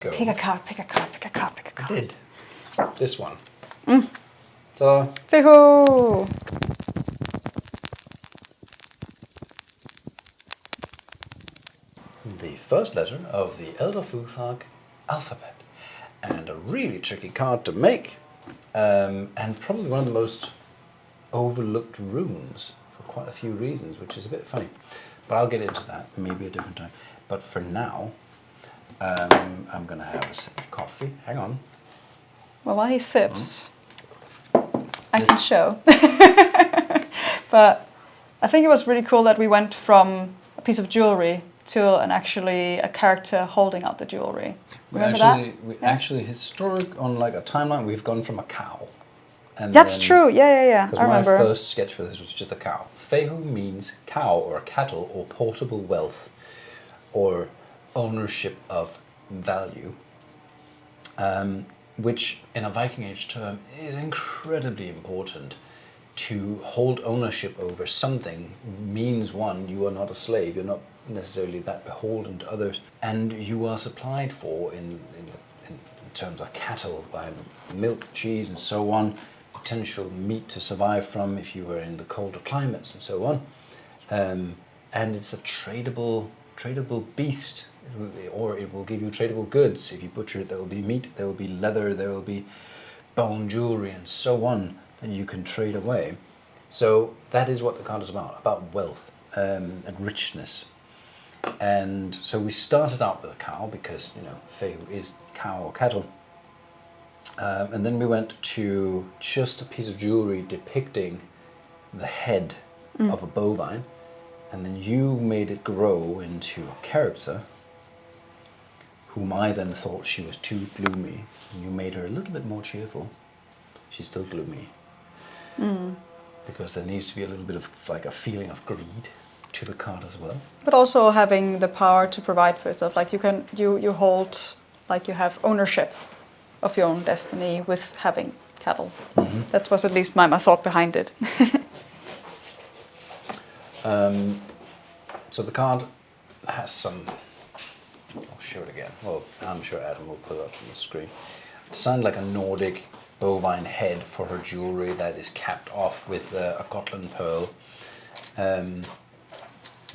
Go. Pick a card, pick a card, pick a card, pick a card. I did. This one. Ta-da. Fehu! The first letter of the Elder Futhag alphabet. And a really tricky card to make. And probably one of the most overlooked runes for quite a few reasons, which is a bit funny. But I'll get into that maybe a different time. But for now, I'm going to have a sip of coffee. Hang on. Well, while he sips, I can show. But I think it was really cool that we went from a piece of jewelry to a character holding out the jewelry. Remember that? Actually, historic on like a timeline, we've gone from a cow. And that's true. Yeah. I remember. My first sketch for this was just a cow. Fehu means cow or cattle or portable wealth or ownership of value, which in a Viking Age term is incredibly important. To hold ownership over something means, one, you are not a slave, you're not necessarily that beholden to others, and you are supplied for in terms of cattle by milk, cheese and so on, potential meat to survive from if you were in the colder climates and so on, and it's a tradable beast, or it will give you tradable goods. If you butcher it, there will be meat, there will be leather, there will be bone jewelry and so on that you can trade away. So that is what the card is about wealth and richness. And so we started out with a cow because, Fehu is cow or cattle. And then we went to just a piece of jewelry depicting the head of a bovine. And then you made it grow into a character whom I then thought she was too gloomy. And you made her a little bit more cheerful. She's still gloomy. Because there needs to be a little bit of like a feeling of greed to the card as well. But also having the power to provide for yourself. Like you hold, like you have ownership of your own destiny with having cattle. That was at least my thought behind it. So the card has some, I'll show it again. Well, I'm sure Adam will put it up on the screen. Designed like a Nordic bovine head for her jewelry that is capped off with a Gotland pearl.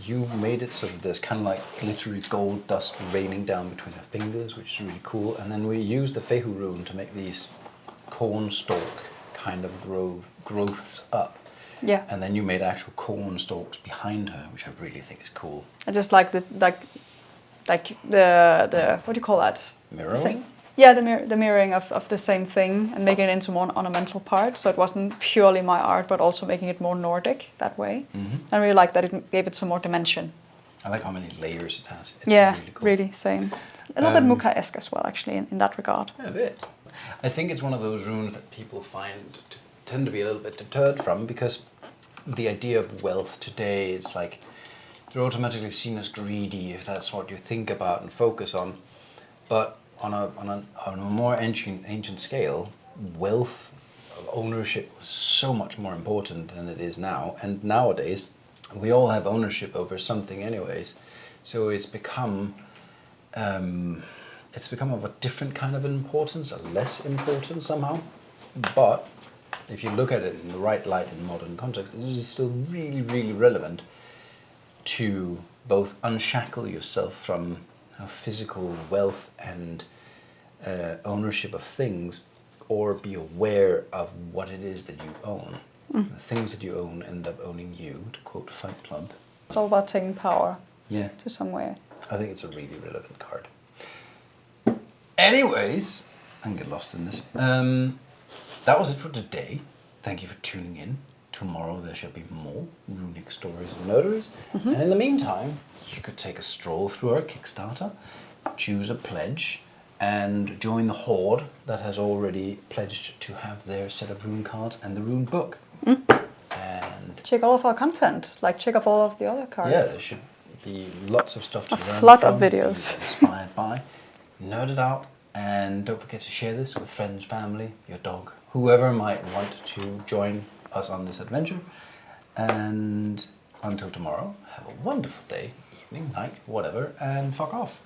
You made it so that there's kind of like glittery gold dust raining down between her fingers, which is really cool. And then we used the Fehu rune to make these corn stalk kind of growths up. Yeah. And then you made actual corn stalks behind her, which I really think is cool. I just like the what do you call that? Mirroring? Yeah, the mirroring of the same thing and making it into one ornamental part. So it wasn't purely my art, but also making it more Nordic that way. I really like that it gave it some more dimension. I like how many layers it has. It's really cool. Really same. A little bit Muka-esque as well, actually, in that regard. Yeah, a bit. I think it's one of those runes that people tend to be a little bit deterred from, because the idea of wealth today, it's like you're automatically seen as greedy if that's what you think about and focus on. But on a more ancient scale, wealth, ownership was so much more important than it is now. And nowadays, we all have ownership over something anyways. So it's become of a different kind of importance, a less importance somehow. But if you look at it in the right light in modern context, it is still really, really relevant to both unshackle yourself from physical wealth and ownership of things, or be aware of what it is that you own. The things that you own end up owning you, to quote Fight Club. It's all about taking power. Yeah. To somewhere. I think it's a really relevant card. Anyways, I can get lost in this. That was it for today. Thank you for tuning in. Tomorrow there shall be more runic stories and murderers. And in the meantime, you could take a stroll through our Kickstarter, choose a pledge, and join the horde that has already pledged to have their set of rune cards and the rune book. And check all of our content, like check up all of the other cards. Yeah, there should be lots of stuff to learn from. A lot of videos. Be inspired by, nerd it out, and don't forget to share this with friends, family, your dog, whoever might want to join us on this adventure. And until tomorrow, have a wonderful day, evening, night, whatever, and fuck off.